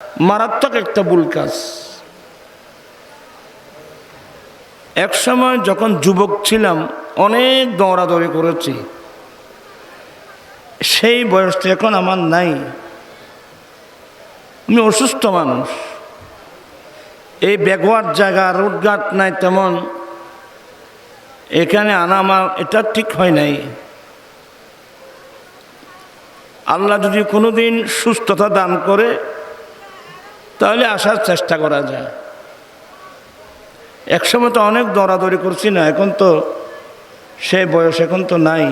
মারাত্মক একটা ভুল কাজ। এক সময় যখন যুবক ছিলাম অনেক দৌড়াদৌড়ি করেছি, সেই বয়সটা এখন আমার নাই। আমি অসুস্থ মানুষ, এই ব্যাকওয়ার্ড জায়গা, রোডঘাট নাই তেমন, এখানে আনা আমার এটা ঠিক হয় নাই। আল্লাহ যদি কোনোদিন সুস্থতা দান করে তাহলে আসার চেষ্টা করা যায়। একসময় তো অনেক দৌড়াদৌড়ি করছি না, এখন তো সেই বয়স এখন তো নাই।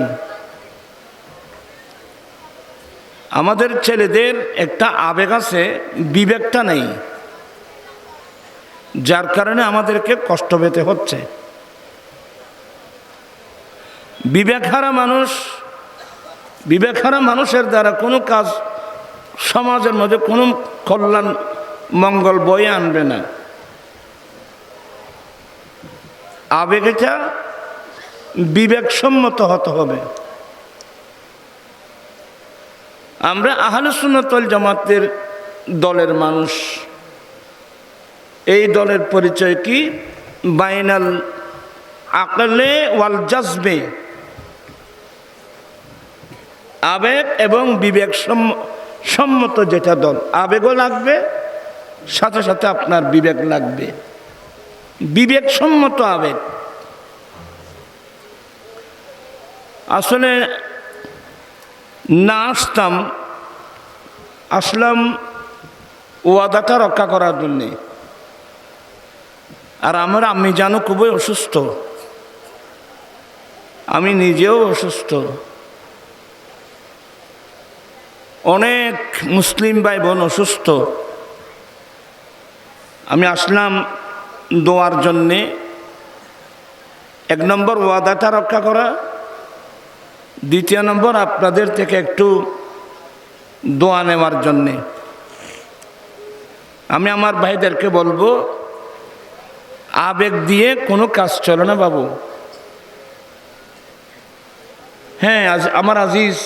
আমাদের ছেলেদের একটা আবেগ আছে, বিবেকটা নেই, যার কারণে আমাদেরকে কষ্ট পেতে হচ্ছে। বিবেকহারা মানুষের দ্বারা কোনো কাজ সমাজের মধ্যে কোনো কল্যাণ মঙ্গল বয়ে আনবে না। আবেগটা বিবেকসম্মত হতে হবে। আমরা আহলে সুন্নাত ওয়াল জামাতের দলের মানুষ। এই দলের পরিচয় কি? বাইনাল আকলে ওয়াল জাজবে, আবেগ এবং বিবেক সম্মত যেটা দল। আবেগও লাগবে, সাথে সাথে আপনার বিবেক লাগবে, বিবেকসম্মত আবেগ। আসলে না আসলাম ওয়াদাটা রক্ষা করার জন্যে। আর আমার আম্মি জানো খুবই অসুস্থ, আমি নিজেও অসুস্থ, অনেক মুসলিম ভাই বোন অসুস্থ। আমি আসলাম দোয়ার জন্যে। এক নম্বর ওয়াদাটা রক্ষা করা, দ্বিতীয় নম্বর আপনাদের থেকে একটু দোয়া নেওয়ার জন্যে। আমি আমার ভাইদেরকে বলবো, আবেগ দিয়ে কোনো কাজ চলে না বাবু। হ্যাঁ, আমার আজিজ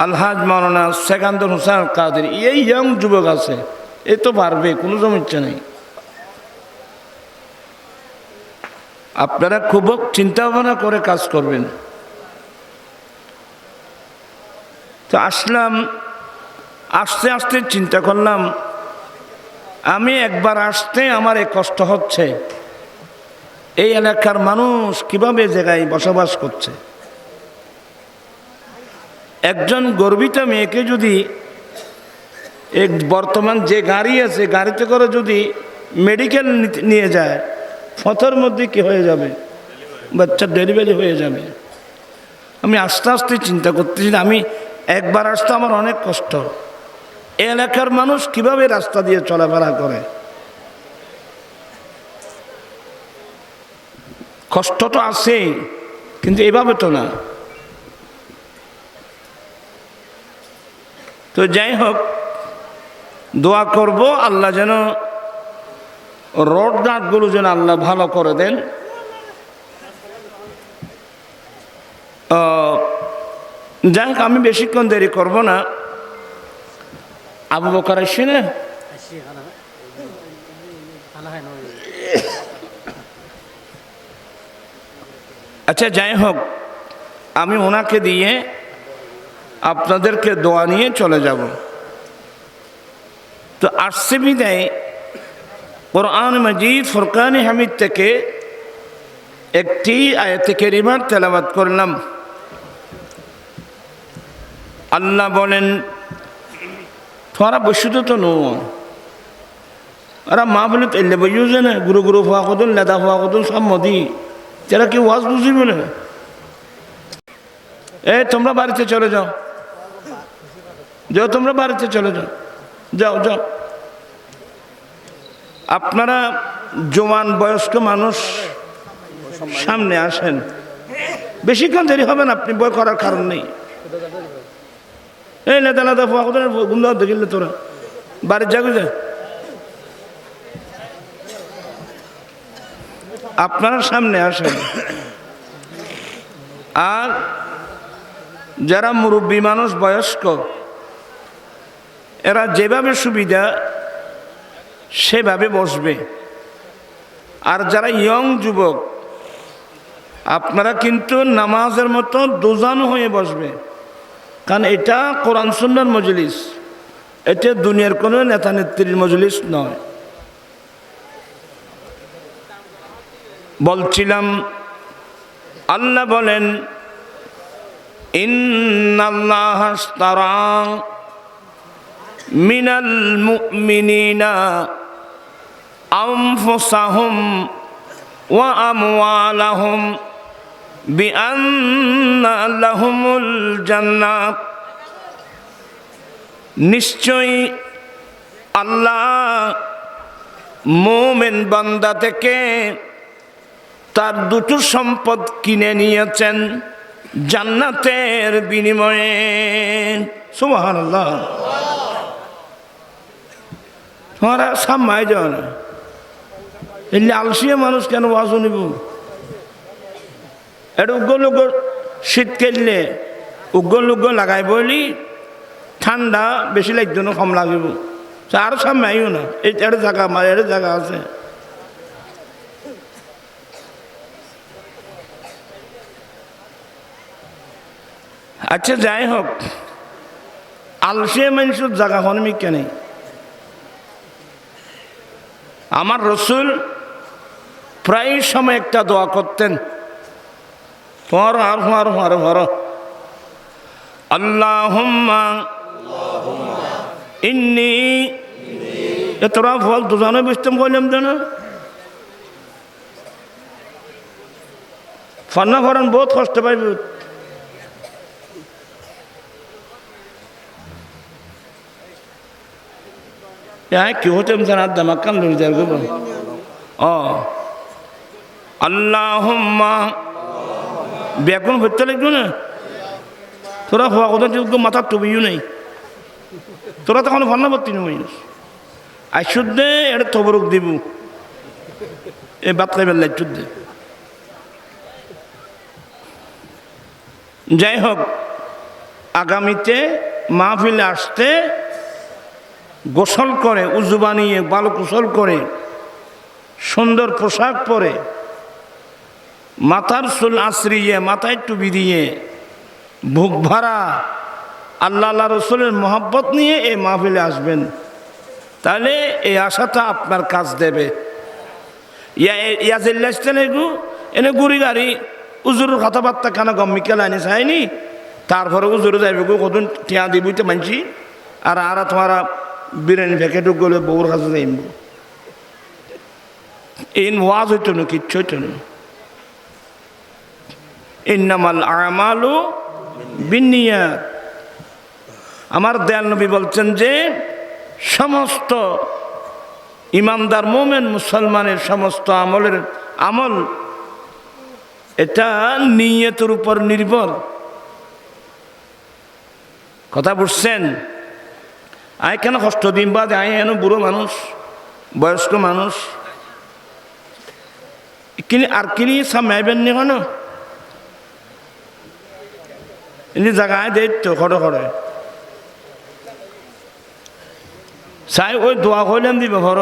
আলহাজ মাওলানা সেকান্দর হোসেন কাদের, এই ইয়ং যুবক আছে, এ তো পারবে, কোনো সমস্যা নেই। আপনারা খুব চিন্তা ভাবনা করে কাজ করবেন। তো আসলাম, আস্তে আস্তে চিন্তা করলাম, আমি একবার আসতে আমার এই কষ্ট হচ্ছে, এই এলাকার মানুষ কিভাবে জায়গায় বসবাস করছে। একজন গর্বিত মেয়েকে যদি বর্তমান যে গাড়ি আছে, গাড়িতে করে যদি মেডিকেল নিয়ে যায়, পথের মধ্যে কি হয়ে যাবে, বাচ্চার ডেলিভারি হয়ে যাবে। আমি আস্তে আস্তে চিন্তা করতেছি, আমি একবার আসতে আমার অনেক কষ্ট। এলাকার মানুষ কিভাবে রাস্তা দিয়ে চলাফেরা করে, কষ্ট তো আছে, কিন্তু এভাবে তো না। তো যাই হোক, দোয়া করব আল্লাহ যেন রোড ঘাটগুলো যেন আল্লাহ ভালো করে দেন। যাই হোক, আমি বেশিক্ষণ দেরি করব না। আবু বকর আসছে না? আচ্ছা, যাই হোক, আমি ওনাকে দিয়ে আপনাদেরকে দোয়া নিয়ে চলে যাব। তো আসছে বিদায় কোরআন মাজিদ ফুরকানে হামিদ থেকে একটি আয়াতে কারিমার তেলাওয়াত করলাম। আল্লাহ বলেন, তোরা বসুত তো নো আর মা বলে তো এলে বইছে না, গুরু গুরু হওয়া কদন, লেদা হওয়া কদন, সব মদি, যারা কেউ ওয়াজ বুঝিবে না। তোমরা বাড়িতে চলে যাও, যাও, তোমরা বাড়িতে চলে যাও, যাও যাও। আপনারা জওয়ান বয়স্ক মানুষ সামনে আসেন, বেশিক্ষণ দেরি হবে না, আপনি ভয় করার কারণ নেই। এই লেদা লেদা হওয়া কদন গুন্ডা দেখিলে তোরা বাড়ির যাবি যা। আপনারা সামনে আসেন। আর যারা মুরব্বী মানুষ, বয়স্ক, এরা যেভাবে সুবিধা সেভাবে বসবে। আর যারা ইয়ং যুবক, আপনারা কিন্তু নামাজের মতো দোজানো হয়ে বসবে, কারণ এটা কোরআন সুন্নাহর মজলিস, এটা দুনিয়ার কোনো নেতা নেত্রীর মজলিস নয়। বলছিলাম আল্লাহ বলেন, ইন্নাল্লাহ আশতারা মিনাল মুমিনিনা আনফুসাহুম ওয়া আমওয়ালাহুম বিআন্না লাহুমুল জান্নাহ। নিশ্চয়ই আল্লাহ মুমিন বান্দা থেকে তার দুটো সম্পদ কিনে নিয়েছেন জান্নাতের বিনিময়ে। সুবহানাল্লাহ। তোমরা সামাই যাও না, এলে আলসিয়া মানুষ কেন ওয়াজ নিব? এটা উগ্র শীত খেললে উগ্র লাগাই বলি, ঠান্ডা বেশি লাগতো না, কম লাগিব। আরো সামাইও না, এটা জায়গা আমার, এটা জায়গা আছে। আচ্ছা যাই হোক, আলসিয়া মানুষের জায়গা হনমিক কেন? আমার রসুল প্রায় সময় একটা দোয়া করতেন, আল্লাহুম্মা ইন্নী, তোরা ফল দুজনে বুঝতাম বললাম তো না, ফান্না ফরান বহুত কষ্ট পাইবে। কি হতাম জানার দামাক্কান লড়িদার গো। আল্লাহুম্মা বেগুন হতে লাগবে না, তোরা হওয়া কথা মাথার টুবিও নেই, তোরা তখন ভান্না পারতি না মানুষ আইসুদ্ধে এটা তবরক দিব, এ বাতলাই বেল্লাই চুদ্ধে। যাই হোক, আগামীতে মাহফিলে আসতে গোসল করে, উজু বানিয়ে ভালো গোসল করে, সুন্দর পোশাক পরে, মাথার চুল আশ্রিয়ে, মাথায় টুপি দিয়ে, বুক ভরা আল্লাহ রসুলের মহব্বত নিয়ে এই মাহফিলে আসবেন, তাহলে এই আশাটা আপনার কাজ দেবে। এনে গুড়ি গাড়ি উজুরের কথাবার্তা কেন গম্মিকাল আনি চাইনি, তারপরে উজুরে যাইবে গো কতদিন টিয়া দিবইতে মানছি, আর তোমারা বিরিয়ানি প্যাকেটও গেলে বউর কাছে যাইব। এই ওয়াজ হইতো না, কিচ্ছু হইতো না। ইন্নামাল আমালু বিন্নিয়াত। আমার দয়াল নবী বলছেন যে সমস্ত ইমানদার মোমেন মুসলমানের সমস্ত আমল এটা নিয়তের উপর নির্ভর। কথা বুঝছেন? আয় কেন কষ্ট দিন বাদ, আয় এন বুড়ো মানুষ, বয়স্ক মানুষ, আর কিনি সামাইবেন নি কেন? এমনি জায়গায় দেয় তো খড়ে খড়ে চাই ওই দোয়া হইলাম দিবে ঘর,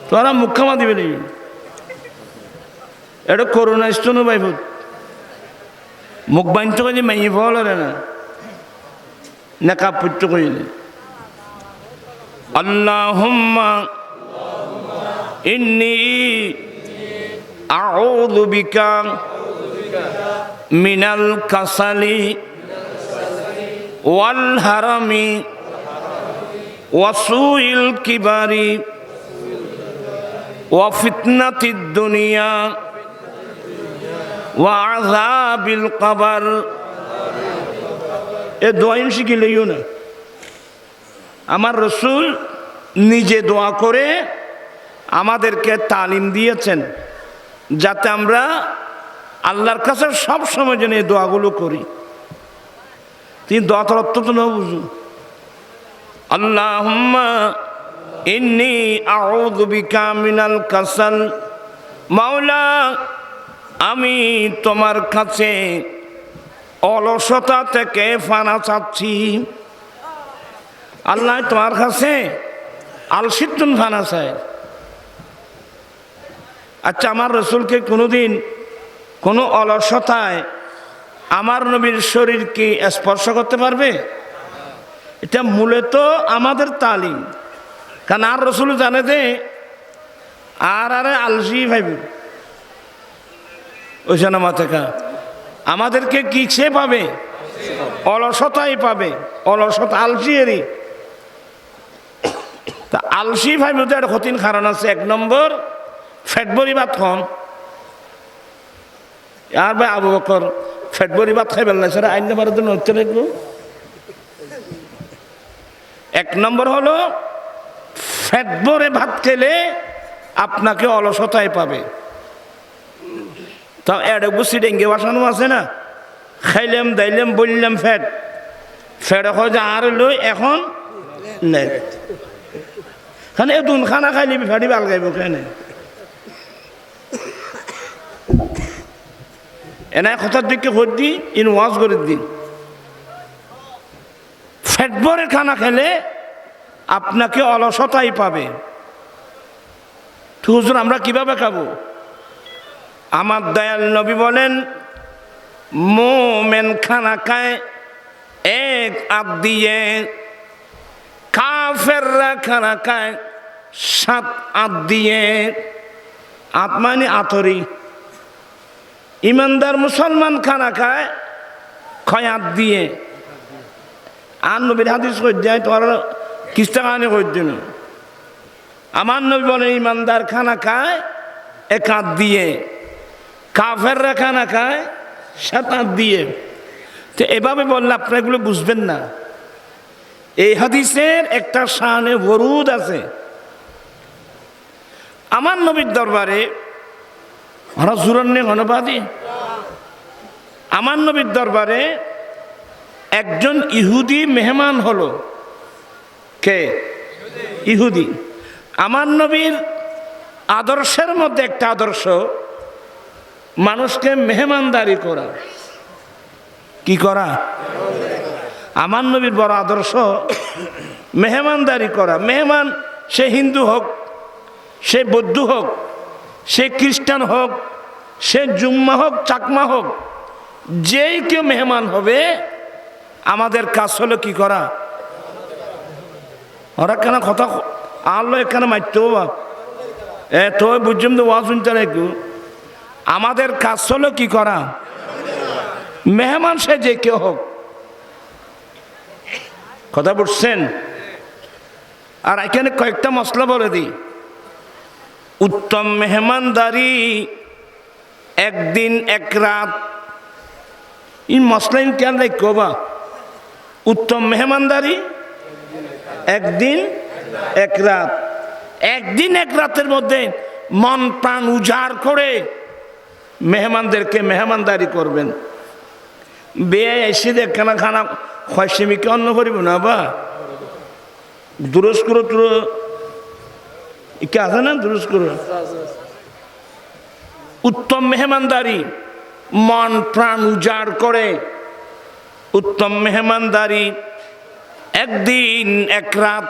তোরা মুখ্যমা দিবে নেই। এটা করোনা স্টোনও পাইব, মুখ বাঞ্চ করে মাই ফল না, নেকাপ পুত্র করিলে আল্লাহুম্মা ইন্নী আউযু বিকা মিনাল কাসালি ওয়াল হারামি ওয়া সুইল কিবারি ওয়া ফিতনাতিদ দুনিয়া ওয়া আযাবিল কবর। এ দোয়া শিখিলেও না, আমার রসুল নিজে দোয়া করে আমাদেরকে তালিম দিয়েছেন, যাতে আমরা আল্লাহর কাছে সব সময় যেন এই দোয়াগুলো করি। তিনি দোয়াটার অর্থ তো না বুঝু, আল্লাহুম্মা ইন্নী আউযু বিকা মিনাল কাসাল, মাওলা আমি তোমার কাছে অলসতা থেকে ফানা চাচ্ছি, আল্লাহ তোমার কাছে আলসিতুন ফানা চাই। আচ্ছা, আমার রসুলকে কোনোদিন কোনো অলসতায় আমার নবীর শরীরকে স্পর্শ করতে পারবে? এটা মূলত আমাদের তালিম। কারণ আর রসুল জানে যে আরে আলসি ভাইব ওই জানামা থেকে আমাদেরকে কি সে পাবে? অলসতাই পাবে, অলসতা আলসিয়েরই। তা আলসি ভাইব তো একটা কঠিন কারণ আছে। এক নম্বর, ফেটবরি ভাত খান। আর ভাই আবু বকর ফেটবরি ভাত খাই বেল না স্যার আইন ভারত নড়তে লাগলো। এক নম্বর হলো ফেটবরে ভাত খেলে আপনাকে অলসতায় পাবে। তা এড়ে বুঝি ডেঙ্গে বাসানো আছে না, খাইলাম দাইলাম বললাম ফ্যাট ফ্যাট হয় যে আর লই এখন নেই খানে দুন খানা খাইলি ফ্যাটি ভাল গাইব কেন এনায় কথার দিকে ভোট দি ইন ওয়াজ করে দিন। ফ্যাটবরে খানা খেলে আপনাকে অলসতাই পাবে। হুজুর আমরা কিভাবে খাবো? আমার দয়াল নবী বলেন, মোমেন খানা খায় এক আধ দিয়ে, কাফেররা খানা খায় 7 আধ দিয়ে। আত্মানি আতরি। ইমানদার মুসলমান খানা খায় 6 আধ দিয়ে। আর নবীর হাদিস কই দেয় তোমার কিস্তা কাহানি কই দিন। আমার নবী বলেন ইমানদার খানা খায় 1 আধ দিয়ে, কাফেররা খানা খায় 7 আধ দিয়ে। তো এভাবে বললে আপনারা এগুলো বুঝবেন না। এই হাদিসের একটা শানে বরুদ আছে। আমার নবীর দরবারে ওরা জুরান্নে ঘনবাদী। আমার নবীর দরবারে একজন ইহুদি মেহমান হলো। কে? ইহুদি। আমার নবীর আদর্শের মধ্যে একটা আদর্শ মানুষকে মেহমানদারি করা। কি করা? আমার নবীর বড় আদর্শ মেহমানদারি করা। মেহমান সে হিন্দু হোক, সে বৌদ্ধ হোক, সে খ্রিস্টান হোক, সে জুম্মা হোক, চাকমা হোক, যেই কেউ মেহমান হবে আমাদের কাজ হলো কি করা? ওরা কেন কথা আনলো এখানে মারতে বাপ তো বুঝলাম তো ওয়াজ শুনতে একটু। আমাদের কাজ হলো কি করা? মেহমান সে যে কেউ হোক। কথা বুঝছেন? আর এখানে কয়েকটা মশলা বলে দিই। উত্তম মেহমানদারি একদিন এক রাত। এই মশলা কেন রাখো বা? উত্তম মেহমানদারি একদিন এক রাত। একদিন এক রাতের মধ্যে মন প্রাণ উজাড় করে মেহমানদেরকে মেহমানদারি করবেন। বেয়ে এসে দেখখানা খানা খয়সেমিকে অন্ন করিব না বা দুরস্কুর তুর কে আছে না দুরস্কুর। উত্তম মেহমানদারি মন প্রাণ উজাড় করে। উত্তম মেহমানদারি একদিন এক রাত,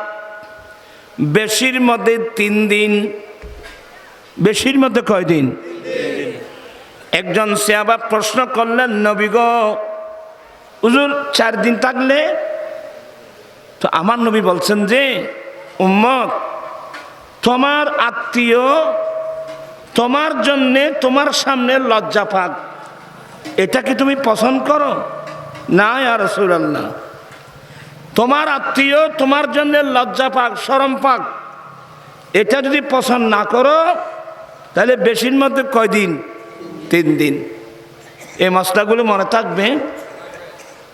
বেশির মধ্যে 3 দিন। বেশির মধ্যে কয় দিন? একজন সাহাবা প্রশ্ন করলেন, নবী গো হুজুর 4 দিন থাকলে? তো আমার নবী বলছেন যে উম্মত তোমার আত্মীয় তোমার জন্যে তোমার সামনে লজ্জা পাক, এটা কি তুমি পছন্দ করো? না ইয়া রাসূলুল্লাহ। তোমার আত্মীয় তোমার জন্য লজ্জা পাক, শরম পাক, এটা যদি পছন্দ না করো তাহলে বেশির মধ্যে কয় দিন? 3 দিন। এই মশলাগুলো মনে থাকবে।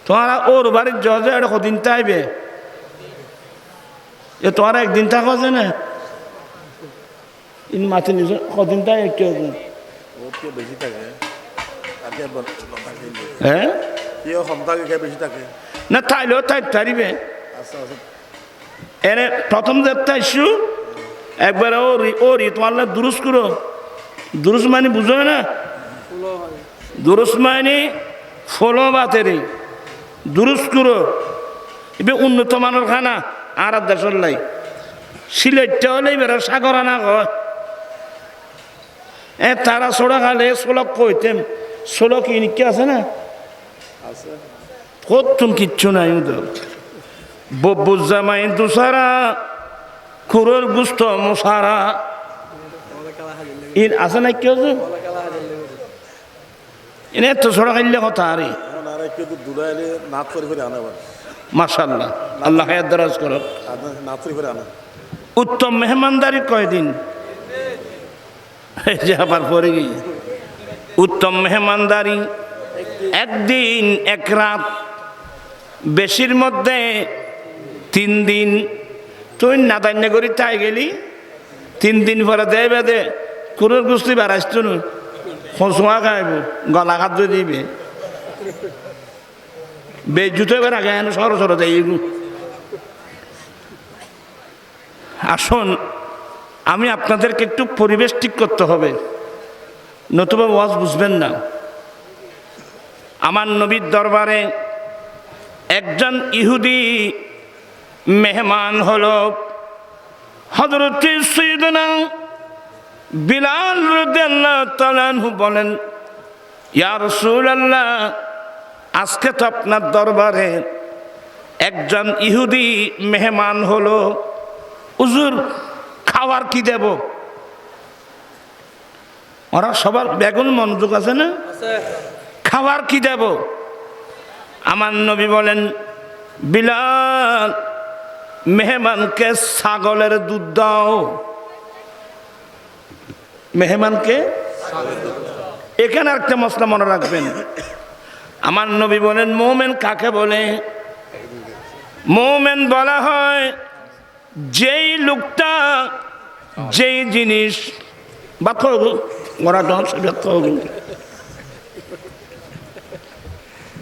তোমারা ওর বাড়ির জজে এটা কদিন চাইবে? এ তোমার একদিন থাকা যায় না? ইন মাথে নিজ কদিন তাই একটু হ্যাঁ না তাইলেও তাই পারিবে। এনে প্রথম যাত্রা ইস্যু একবার ওরি তোমার দুরুস করো। দুরুস মানে বুঝো না? দুরুস মানে ফলো বাতেরি দুরুস করো। এবার উন্নত মানের খানা আর দেশের লাই সিলেটটা হলেই বেরো সাগর আনা হয় তারা ছোড়া খালে সোলক কইতেম সোলক ইনিকে আছে না কতুন কিচ্ছু নাই ওদের বব্বুর জামাই দুসারা খুরের গুস্ত মশারা ইন আছে না কেউ এনে তো ছোড়া খাইলে কথা আরে মাশাআল্লাহ আল্লাহ হায়াত দারাজ করো উত্তম মেহমানদারি কয়দিন যে আবার পরে গিয়ে উত্তম মেহমানদারি একদিন এক রাত বেশির মধ্যে 3 দিন তুই নাদান্য করি তাই গেলি 3 দিন পরে দেয় বেদে কুরের গুস্তি বেড়াইছ নু খোঁচুয়া খাইব গলা খাদ্য দিবে বেজুতো এবার আগে সর সর দেয় আসুন আমি আপনাদেরকে একটু পরিবেশ ঠিক করতে হবে নতুবা ওয়াজ বুঝবেন না আমার নবীর দরবারে একজন ইহুদি মেহমান হলো হযরত সাইয়েদনা বিলাল রাদিয়াল্লাহু তাআলা আনহু বলেন ইয়া রাসূলুল্লাহ আজকে তো আপনার দরবারে একজন ইহুদি মেহমান হলো হুজুর খাবার কি দেব ওরা সবার বেগুন মনোযোগ আছে না খাবার কি দেব আমার নবী বলেন বিলাল মেহমানকে ছাগলের দুধ দাও মেহমানকে এখানে একটা মশলা মনে রাখবেন আমার নবী বলেন মোমেন কাকে বলে মোমেন বলা হয় যেই লোকটা যেই জিনিস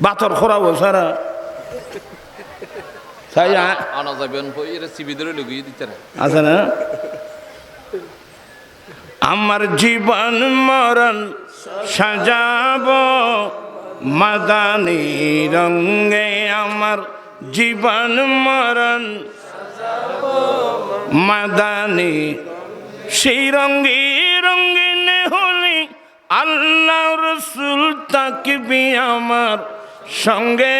বাতর খোরাবো সারা আছে না আমার জীবন মরণ সাজাবো মাদানী রঙে আমার জীবন মরণ মাদানী সেই রঙে রঙিন হলি আল্লাহ রসুল তাকবি আমার সঙ্গে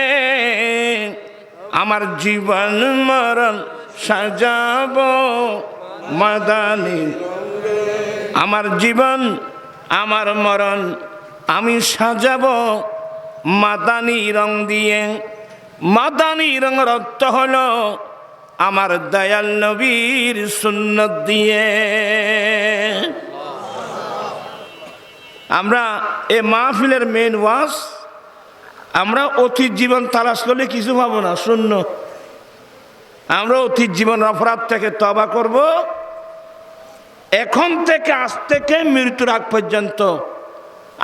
আমার জীবন মরণ সাজাবো মাদানী আমার জীবন আমার মরণ আমি সাজাবো মাদানী রং দিয়ে মাদানী রঙের অর্থ হলো আমার দয়াল নবীর সুন্নত দিয়ে আমরা এ মাহফিলের মেন ওয়াজ আমরা অতীত জীবন তালাশ করলে কিছু পাবো না শূন্য আমরা অতীত জীবন অপরাধ থেকে তওবা করব এখন থেকে আজ থেকে মৃত্যুর আগ পর্যন্ত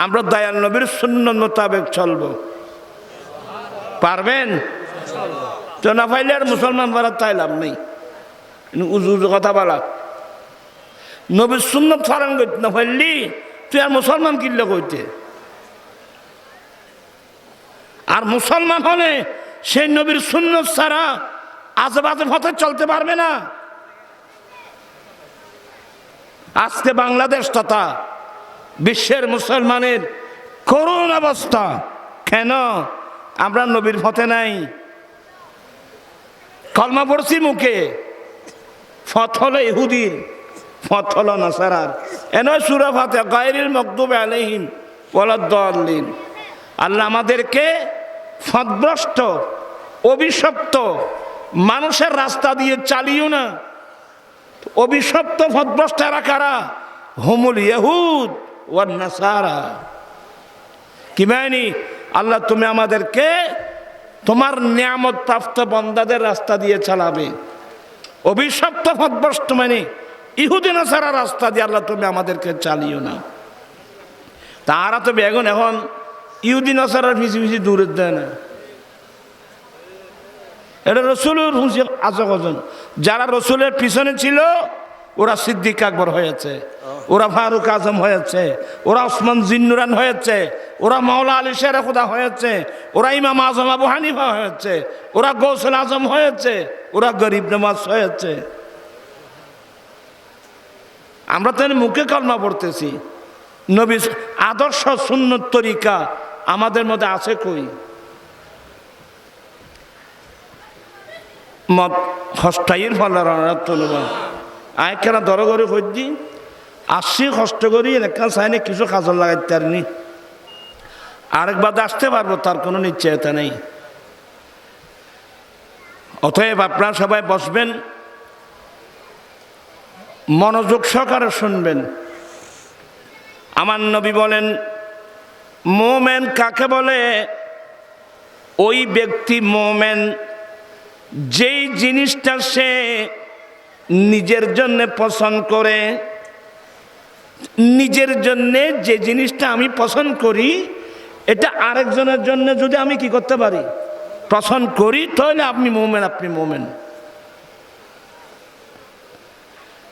আমরা দয়াল নবীর সুন্নত মোতাবেক চলব পারবেন তো না পাইলে আর মুসলমান বলা তাই লাভ নেই উজু কথা বলা নবীর সুন্নত ফারান করতে না পারলি তুই আর মুসলমান কিনলে কইতে আর মুসলমান হলে সেই নবীর সুন্নত ছাড়া আজেবাজে পথে চলতে পারবে না আজকে বাংলাদেশ তথা বিশ্বের মুসলমানের করুণ অবস্থা কেন আমরা নবীর পথে নাই কলমা পড়ছি মুখে ফত হলো ইহুদির ফত হলো নাসারার এন সূরা ফাতিহা গায়রিল মাগদুবি আলাইহিম ওয়ালাদ-দাল্লিন আল্লাহ আমাদেরকে ফতভ্রষ্ট অভিশপ্ত মানুষের রাস্তা দিয়ে চালিও না অভিশপ্ত ফতভ্রষ্টারা কারা হুমুল ইহুদ ওয়ান নাসারা কি মানে আল্লাহ তুমি আমাদেরকে তোমার নিয়ামত প্রাপ্ত বান্দাদের রাস্তা দিয়ে চালাবে অভিশপ্ত ফতভ্রষ্ট মানে ইহুদি নাসারা রাস্তা দিয়ে আল্লাহ তুমি আমাদেরকে চালিও না তারা তো বেগুন এখন ইহুদি নাসারার পিছিয়ে পিছিয়ে দূরে দেয় না এটা রসুলের হুঁশি আছে কজন যারা রসুলের পিছনে ছিল ওরা সিদ্দিক আকবর হয়েছে ওরা ফারুক আজম হয়েছে ওরা ওসমান জিন্নুরান হয়েছে ওরা মাওলা আলী শের খুদা হয়েছে ওরা ইমাম আজম আবু হানিফা হয়েছে ওরা গৌসুল আজম হয়েছে ওরা গরিব নামাজ হয়েছে। আমরা তো মুখে কলমা পড়তেছি, নবী আদর্শ সুন্নত তরিকা আমাদের মধ্যে আছে কই? মত হস্তাইয়ের ফলার তুলবা আয় কেনা দর করে খুঁজছি আসছি কষ্ট করি একটা চাইনি কিছু কাজল লাগাইতে পারিনি, আরেকবার আসতে পারবো তার কোনো নিশ্চয়তা নেই। অতএব আপনারা সবাই বসবেন, মনোযোগ সহকারে শুনবেন। আমার নবী বলেন মোমেন কাকে বলে? ওই ব্যক্তি মোমেন যেই জিনিসটা সে নিজের জন্য পছন্দ করে, নিজের জন্যে যে জিনিসটা আমি পছন্দ করি এটা আরেকজনের জন্য যদি আমি কি করতে পারি, পছন্দ করি, তাহলে আপনি মোমেন, আপনি মোমেন।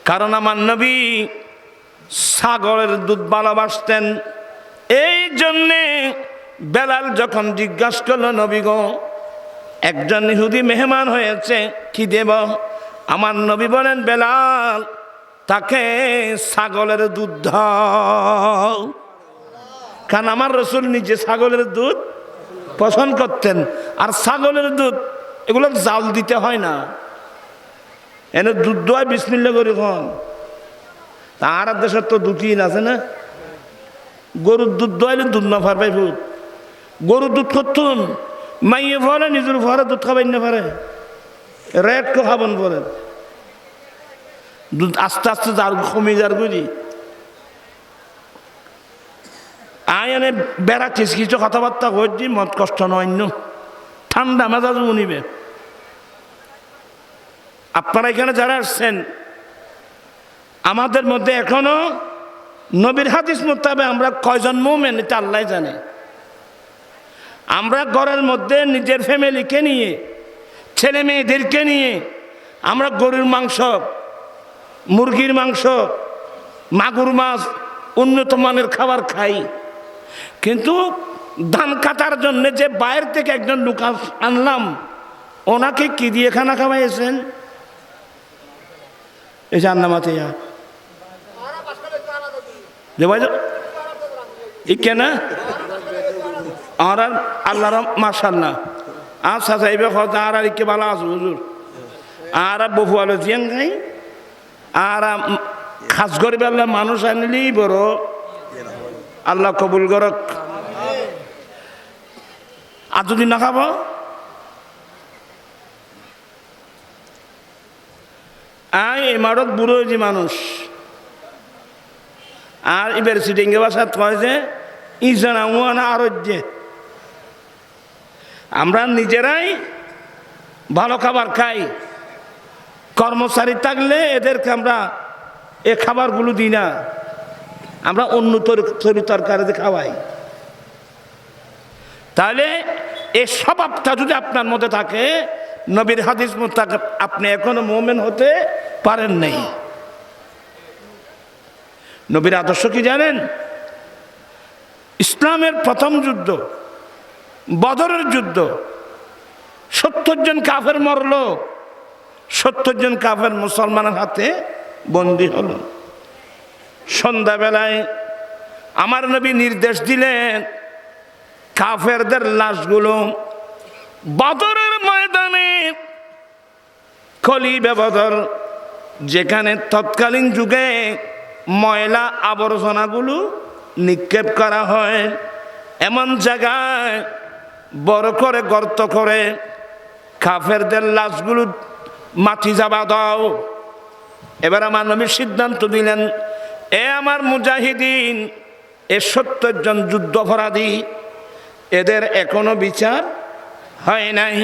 কারণ আমার নবী ছাগলের দুধ ভালোবাসতেন। এই জন্যে বেলাল যখন জিজ্ঞাসা করলো নবী গো, একজন ইহুদি মেহমান হয়েছে, কি দেব? আমার নবী বলেন বেলাল তাকে ছাগলের দুধ দাও। কারণ আমার রসুল নিজে ছাগলের দুধ পছন্দ করতেন। আর ছাগলের দুধ এগুলো জাল দিতে হয় না, এনে দুধ দোয়ায় বিসমিল্লা করে খান। আর দেশের তো দুধই আছে না, গরুর দুধ দোয়াইলে দুধ না পারবে ভূত। গরুর দুধ করতুন মাইয়ে ফলে নিজের ঘরে দুধ খাবেন না পারে, রেট কো খাবেন পরে দুধ আস্তে আস্তে যার কমে যার বুঝি। আয় এনে বেড়া কিছু কথাবার্তা করছি, মত কষ্ট নয়, ঠান্ডা মেজাজ উনিবে। আপনারা এখানে যারা আসছেন, আমাদের মধ্যে এখনো নবীর হাদিস মোতাবেক আমরা কয়জন মুমিন এটা আল্লাহ জানে। আমরা ঘরের মধ্যে নিজের ফ্যামিলিকে নিয়ে, ছেলে মেয়েদেরকে নিয়ে আমরা গরুর মাংস, মুরগির মাংস, মাগুর মাছ, উন্নত মানের খাবার খাই। কিন্তু ধান কাটার জন্য যে বাইরে থেকে একজন লোক আনলাম, ওনাকে কি দিয়ে খানা খাওয়াইছেন? এই যে আন্নামাতে কেনা আর আল্লাহ মাশাল্লাহ আচ্ছা চাইবে আর কে ভালো আছো হুজুর, আর বহু আলো জিয়াং খাই, আর খাস করে বেলা মানুষ আনলেই বড় আল্লাহ কবুল করক। আর যদি না খাবো এই মারত বুড়ো যে মানুষ, আর এবার সিটিংয়ে বাসাত কয় যে ইজানা উয়ানা আরোগ্যে আমরা নিজেরাই ভালো খাবার খাই। কর্মচারী থাকলে এদেরকে আমরা এ খাবারগুলো দিই না, আমরা অন্য তরকারিতে খাওয়াই। তাহলে এই স্বভাবটা যদি আপনার মধ্যে থাকে, নবীর হাদিস মোতাবেক আপনি এখনো মুমিন হতে পারেন নাই। নবীর আদর্শ কি জানেন? ইসলামের প্রথম যুদ্ধ বদরের যুদ্ধ, 70 জন কাফের মরল, 70 জন কাফের মুসলমানের হাতে বন্দী হলো। সন্ধ্যাবেলায় আমার নবী নির্দেশ দিলেন কাফেরদের লাশগুলো বদরের ময়দানে, খলিবে বদর যেখানে তৎকালীন যুগে ময়লা আবর্জনাগুলো নিক্ষেপ করা হয়, এমন জায়গায় বড় করে গর্ত করে কাফেরদের লাশগুলো মাটি চাপা দাও। এবার আমার নবী সিদ্ধান্ত দিলেন, এ আমার মুজাহিদিন, এ 70 জন যুদ্ধ অপরাধী, এদের এখনো বিচার হয় নাই।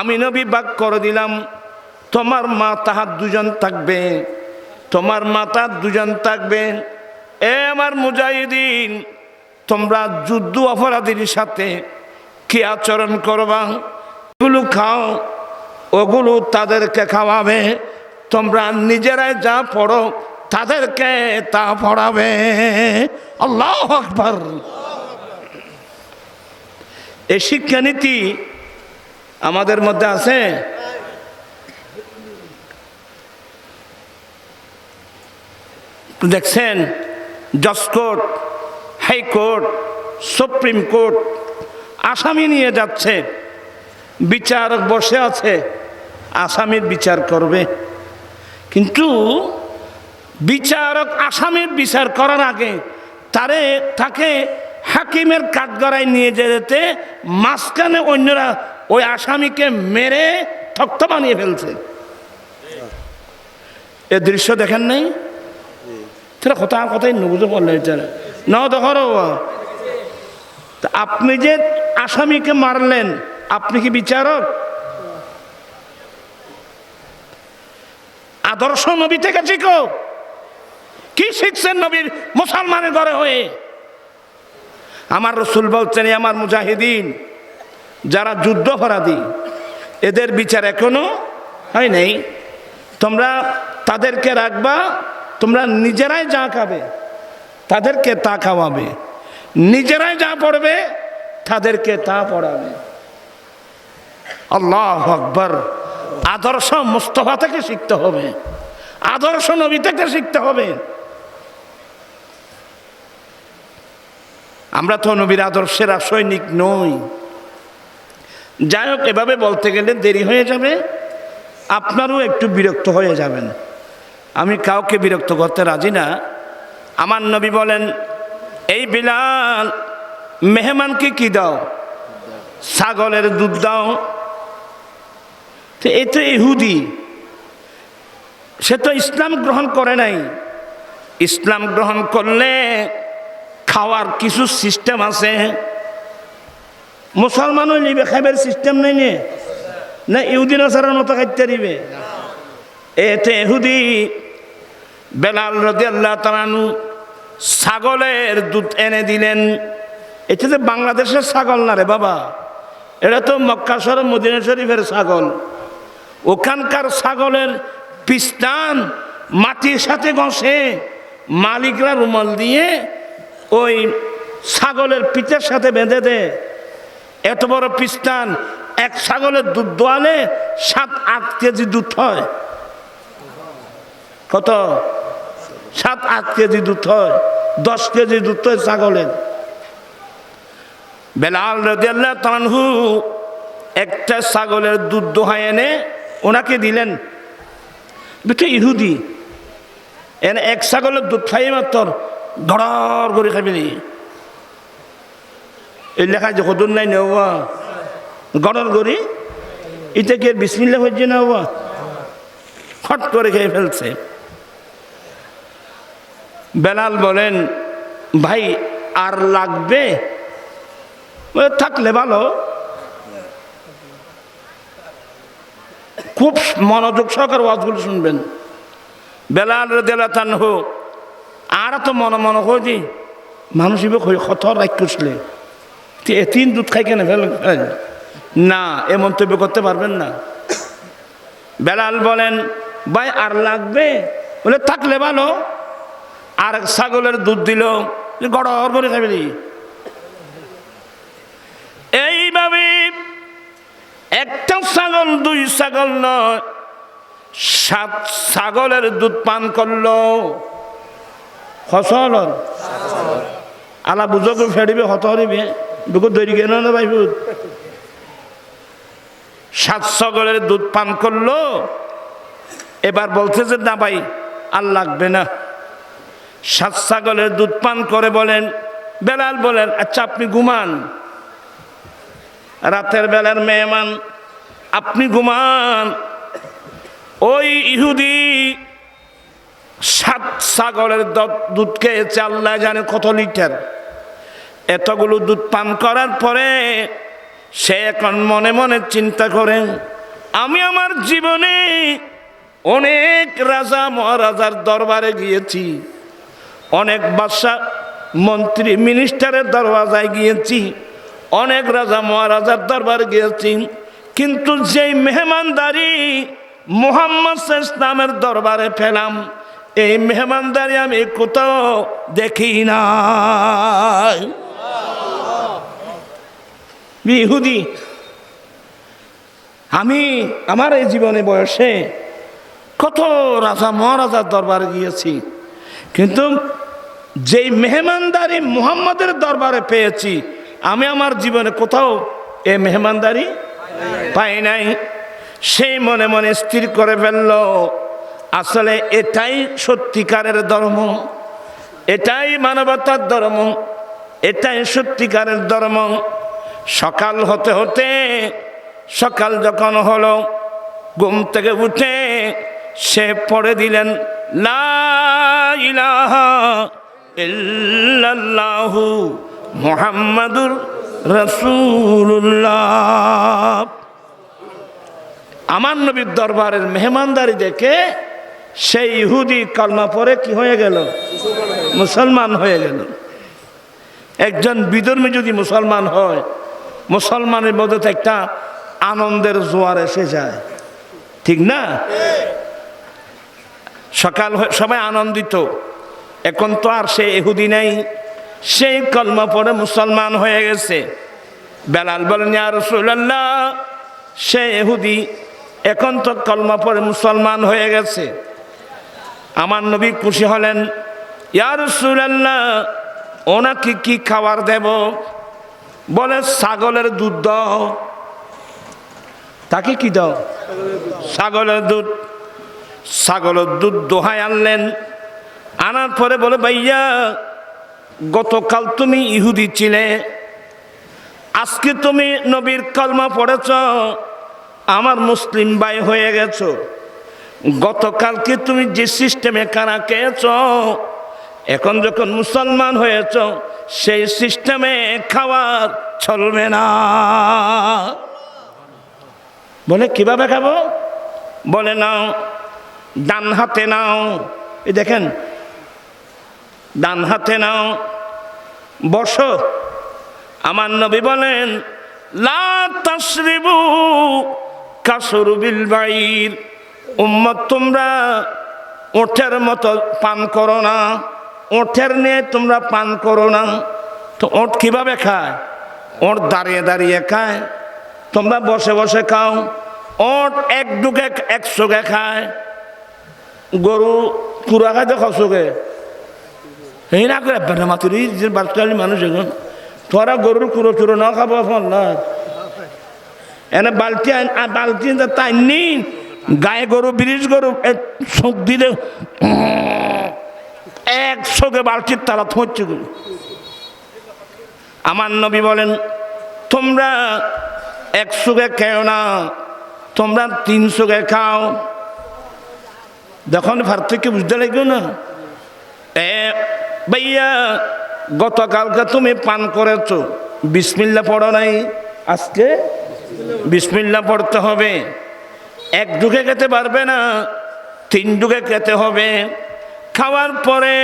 আমি নবী বাক করে দিলাম, তোমার মাথা 2 জন থাকবে, তোমার মাথা 2 জন থাকবে। এ আমার মুজাহিদিন, তোমরা যুদ্ধ অপরাধীর সাথে কি আচরণ করবা? এগুলো খাও, ওগুলো তাদেরকে খাওয়াবে, তোমরা নিজেরাই যা পড়ো তাদেরকে তা পড়াবে। আল্লাহু আকবার। এই শিক্ষানীতি আমাদের মধ্যে আছে। দেখছেন জজ কোর্ট, হাইকোর্ট, সুপ্রিম কোর্ট আসামি নিয়ে যাচ্ছে, বিচারক বসে আছে, আসামির বিচার করবে। কিন্তু বিচারক আসামির বিচার করার আগে তাকে হাকিমের কাঠগড়ায় নিয়ে যেতে মাঝখানে অন্যরা ওই আসামিকে মেরে থক্ত বানিয়ে ফেলছে। এ দৃশ্য দেখেন নাই? তারা কথাই নবুঝে বললে না দেখো, আপনি যে আসামিকে মারলেন, আপনি কি বিচারক? আদর্শ নবী থেকে শিখো। কি শিখছেন নবীর মুসলমানের ঘরে হয়ে? আমার রসুল বলছেন, আমার মুজাহিদিন যারা যুদ্ধাপরাধী, এদের বিচার এখনো হয় নাই। তোমরা তাদেরকে রাখবা, তোমরা নিজেরাই যা খাবে তাদেরকে তা খাওয়াবে, নিজেরাই যা পড়বে তাদেরকে তা পড়াবে। আল্লাহু আকবার। আদর্শ মুস্তাফা থেকে শিখতে হবে, আদর্শ নবী থেকে শিখতে হবে। আমরা তো নবীর আদর্শের সৈনিক নই। যাই হোক, এভাবে বলতে গেলে দেরি হয়ে যাবে, আপনারও একটু বিরক্ত হয়ে যাবেন। আমি কাউকে বিরক্ত করতে রাজি না। আমার নবী বলেন, এই বিলাল, মেহমানকে কি দাও? ছাগলের দুধ দাও। তো এ তো ইহুদি, সে তো ইসলাম গ্রহণ করে নাই। ইসলাম গ্রহণ করলে খাওয়ার কিছু সিস্টেম আছে। মুসলমানও নিবে, খাইবার সিস্টেম নেই না ইহুদি নাসারার মতো খাইতে দিবে। এতে ইহুদি বেলাল রাদিয়াল্লাহু তাআলা আনহু ছাগলের দুধ এনে দিলেন। এটা যে বাংলাদেশের ছাগল না রে বাবা, এটা তো মক্কা শরীফ, মদিনা শরীফের ছাগল। ওখানকার ছাগলের পিস্তান মাটির সাথে ঘষে মালিকরা রুমাল দিয়ে ওই ছাগলের পিঠের সাথে বেঁধে দেয়। এত বড় পিস্তান, এক ছাগলের দুধ দোয়ালে 7-8 কেজি দুধ হয়। কত? 7-8 কেজি দুধ হয়, 10 কেজি দুধ হয় ছাগলের। বেলাল রাদিয়াল্লাহু তাআলা আনহু একটা ছাগলের দুধ দোহায় এনে ওনাকে দিলেন। দুটো ইহুদি এনে এক ছাগলের দুধ খাই মাত্র ধড়ার করে খাবি নি। এই লেখা যে হদুর নাই নেওয়া গড়র গড়ি, এটা কি বিসমিল্লাহ হচ্ছে না? ফট করে খেয়ে ফেলছে। বেলাল বলেন, ভাই আর লাগবে? থাকলে ভালো। খুব মনোযোগ সহকারে ওয়াজগুলো শুনবেন। বেলাল রাদিয়াল্লাহু তাআলা আনহু আর তো মনে হয় যে মানুষ কত রাগ করছিলে, তিন দুধ খাই কেন ফেল না, এ মন্তব্য করতে পারবেন না। বেলাল বলেন, ভাই আর লাগবে? বলে থাকলে ভালো। আর ছাগলের দুধ দিল, গড়র করে খাবি। এইভাবে একটা ছাগল, 2 ছাগল নয়, 7 ছাগলের দুধ পান করলো। ফসল আলা বুঝো ফেরিবে হত হরিবে বুকুর দৈরি কেন না ভাই। 7 ছাগলের দুধ পান করলো। এবার বলছে যে না ভাই আর লাগবে না। 7 ছাগলের দুধ পান করে বলেন, বেলাল বলেন, আচ্ছা আপনি ঘুমান, রাতের বেলার মেহমান, আপনি ঘুমান। ওই ইহুদি 7 ছাগলের দুধ খেয়েছে আল্লাহ জানে কত লিটার। এতগুলো দুধ পান করার পরে সে এখন মনে মনে চিন্তা করেন, আমি আমার জীবনে অনেক রাজা মহারাজার দরবারে গিয়েছি, অনেক বাদশা মন্ত্রী মিনিস্টারের দরবাজায় গিয়েছি, অনেক রাজা মহারাজার দরবারে গিয়েছি, কিন্তু যেই মেহমানদারি মুহাম্মদ ইসলামের দরবারে পেলাম, এই মেহমানদারি আমি কোথাও দেখি না। ইহুদি, আমি আমার এই জীবনে বয়সে কত রাজা মহারাজার দরবারে গিয়েছি, কিন্তু যেই মেহমানদারি মুহাম্মাদের দরবারে পেয়েছি, আমি আমার জীবনে কোথাও এ মেহমানদারি পাই নাই। সেই মনে মনে স্থির করে ফেলল, আসলে এটাই সত্যিকারের ধর্ম, এটাই মানবতার ধর্ম, এটাই সত্যিকারের ধর্ম। সকাল হতে হতে, সকাল যখন হলো, ঘুম থেকে উঠে সে পড়ে দিলেন লা ইলাহা ইল্লাল্লাহু মুহাম্মাদুর রাসূলুল্লাহ। আমার নবীর দরবারের মেহমানদারি দেখে সেই ইহুদি কলমা পড়ে কি হয়ে গেল? মুসলমান হয়ে গেল। একজন বিধর্মী যদি মুসলমান হয়, মুসলমানের মধ্যে তো একটা আনন্দের জোয়ার এসে যায়, ঠিক না? সকাল সবাই আনন্দিত। এখন তো আর সে ইহুদি নাই, সেই কলমা পড়ে মুসলমান হয়ে গেছে। বেলাল বলেন, ইয়া রাসূলুল্লাহ, সে ইহুদি এখন তো কলমা পড়ে মুসলমান হয়ে গেছে। আমার নবী খুশি হলেন, ইয়া রাসূলুল্লাহ, ওনাকে কি খাবার দেব? বলে ছাগলের দুধ দাও। তাকে কি দাও? ছাগলের দুধ। ছাগলের দুধ দোহাই আনলেন। আনার পরে বলে, ভাইয়া, গতকাল তুমি ইহুদি ছিলে, আজকে তুমি নবীর কলমা পড়েছ, আমার মুসলিম ভাই হয়ে গেছো। গতকালকে তুমি যে সিস্টেমে খানা খেয়েছ, এখন যখন মুসলমান হয়েছ, সেই সিস্টেমে খাওয়ার চলবে না। বলে, কিভাবে খাবো? বলে, নাও, ডান হাতে নাও, এই দেখেন, ডান হাতে নাও, বসো। আমার নবী বলেন, লা তাশরিবু কাশরুবিল বাইর, উম্মত তোমরা ওঠের মতো পান করো না, ওঠের নিয়ে তোমরা পান করো না। তো ওঠ কিভাবে খায়? ওঠ দাঁড়িয়ে দাঁড়িয়ে খায়, তোমরা বসে বসে খাও। ওঠ এক ডুকে এক চোখে খায়। গরু কুড়া খায়, দেখো চোখে এই না করে বেটা মাতুরি যে বাচ্চালি মানুষ, এখন তোরা গরুর কুড়ো চুরো না খাবো না, এনে বালতি বালতি তাই নিন গায়ে গরু ব্রিজ গরু চোখ দিলে এক চোখে বালতির তারা থচ্ছে। আমার নবী বলেন, তোমরা এক চোখে খেও না, তোমরা তিন চোখে খাও। দেখুন পার্থক্য বুঝতে লাগবে না? ভাইয়া, গতকালকে তুমি পান করেছ, বিসমিল্লাহ পড়ো নাই, আজকে বিসমিল্লাহ পড়তে হবে। এক ডুকে খেতে পারবে না, তিন ডুকে খেতে হবে। খাওয়ার পরে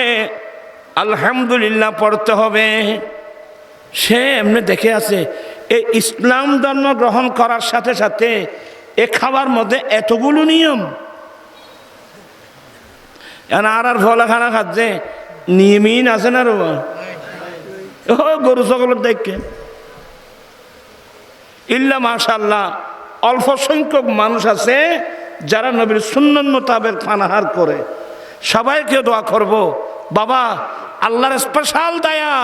আলহামদুলিল্লাহ পড়তে হবে। সে এমনি দেখে আছে, এই ইসলাম ধর্ম গ্রহণ করার সাথে সাথে এ খাবার মধ্যে এতগুলো নিয়ম। আর ফলা খানা খাচ্ছে, নিয়মহীন আছে না রোবা, ও গরু ছাগলের দেখে। ইল্লা মাশাআল্লাহ, অল্প সংখ্যক মানুষ আছে যারা নবীর সুন্নত মোতাবেক পানাহার করে। সবাইকে দোয়া করব, বাবা, আল্লাহর স্পেশাল দয়া,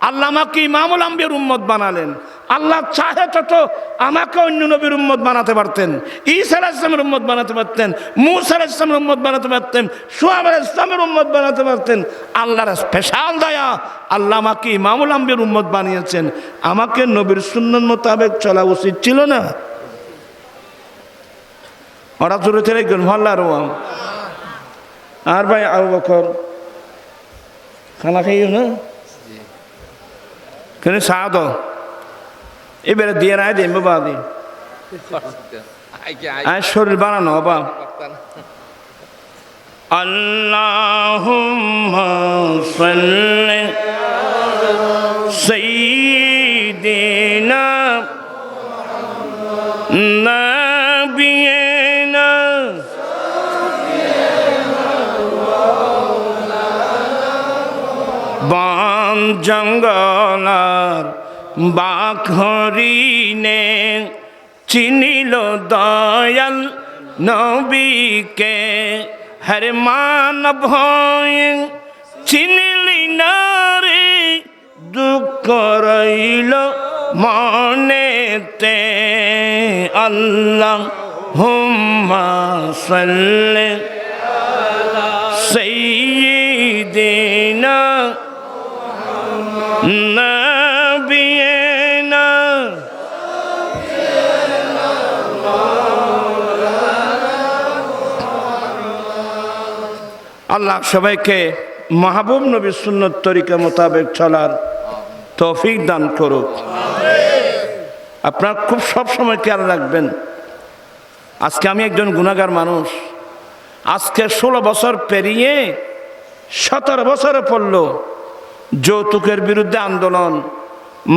আল্লাহ আমাকে ইমামুল আম্বিয়ার উম্মত বানালেন। আল্লাহ চাহে তো আমাকে অন্য নবীর উম্মত বানাতে পারতেন, ঈসা আলাইহিস সালামের উম্মত বানাতে পারতেন, মূসা আলাইহিস সালামের উম্মত বানাতে পারতেন, শুআয়ব আলাইহিস সালামের উম্মত বানাতে পারতেন। আল্লাহর স্পেশাল দয়া, আল্লাহ আমাকে ইমামুল আম্বিয়ার উম্মত বানিয়েছেন। আমাকে নবীর সুন্নত মোতাবেক চলা উচিত ছিল না? ওরা জোরে চলে গেল মহল্লার। আর ভাই আবু বকর খানা খাইও না, কেন চা দো এবারে দিয়ে রায় দিন বাবা, দিন শরীর বানানো বাবা। আল্লাহুম্মা সাল্লি সাইয়্যিদিনা নাবিয়িনা বন জঙ্গলার বাঘ হরিণে চিনিল দয়াল নবীকে, হর মানব চিনিলি না রে দুঃখ রইল মনেতে আল্লাহ হুম্মা সাল্লি সাইয়্যিদিনা নাবিয়িনা আল্লাহ সবাইকে মাহবুব নবীর সুন্নত তরিকা মোতাবেক চলার তৌফিক দান করুক। আপনারা খুব সবসময় খেয়াল রাখবেন, আজকে আমি একজন গুনাহগার মানুষ। আজকে 16 বছর পেরিয়ে 17 বছরে পড়ল যৌতুকের বিরুদ্ধে আন্দোলন,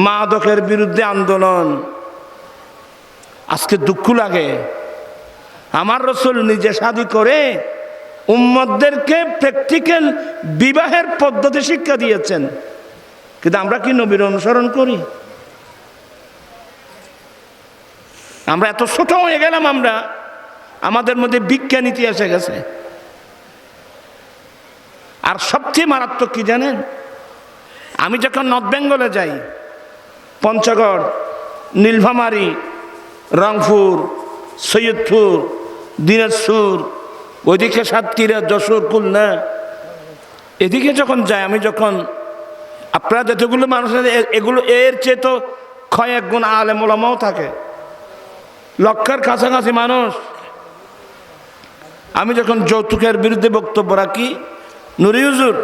মাদকের বিরুদ্ধে আন্দোলন। আজকে দুঃখ লাগে, আমার রাসূল নিজে শাদী করে উম্মতদেরকে প্র্যাকটিক্যাল বিবাহের পদ্ধতি শিক্ষা দিয়েছেন, কিন্তু আমরা কি নবীর অনুসরণ করি? আমরা এত ছোট হয়ে গেলাম, আমরা আমাদের মধ্যে বিজ্ঞানীতি এসে গেছে। আর সবচেয়ে মারাত্মক কি জানেন, আমি যখন নর্থ বেঙ্গলে যাই, পঞ্চগড়, নীলফামারী, রংপুর, সৈয়দপুর, দিনাজপুর, ওইদিকে সাতক্ষীরা, যশোর, খুলনা, এদিকে যখন যাই, আমি যখন আপনারা যতগুলো মানুষ এগুলো এর চেয়ে তো কয়েক গুণ আলেম ওলামাও থাকে, লক্ষের কাছাকাছি মানুষ। আমি যখন যৌতুকের বিরুদ্ধে বক্তব্য রাখি, নুরি হুজুর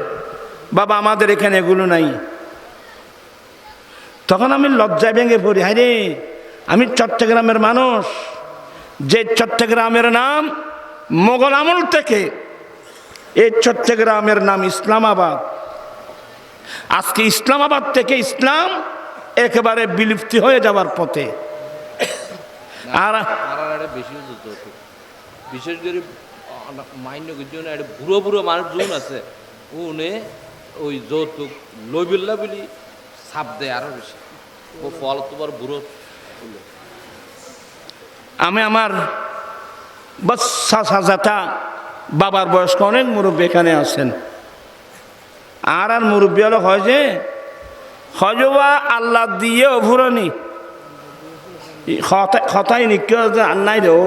বাবা আমাদের এখানে এগুলো নাই, তখন আমি লজ্জায় ভেঙে পড়ি। হায় রে, আমি চট্টগ্রামের মানুষ, যে চট্টগ্রামের নাম মোগল আমল থেকে, এই চট্টগ্রামের নাম ইসলামাবাদ। আজকে ইসলামাবাদ থেকে ইসলাম একেবারে বিলুপ্তি হয়ে যাওয়ার পথে। আর বিশেষ করে মাইন্য বুড়ো বুড়ো মানুষজন আছে, উনি ওই যৌতুক লইবিল্লা বলি ছাপ দেয় আরো বেশি, ও ফল তোমার বুড়ো। আমি আমার বাচ্চা বাবার বয়স্ক অনেক মুরব্বী এখানে আছেন। আর মুরব্বী হলো হয় যে হজবা আল্লাহ দিয়ে অভুরনি খতাই নিকে নাই রে ও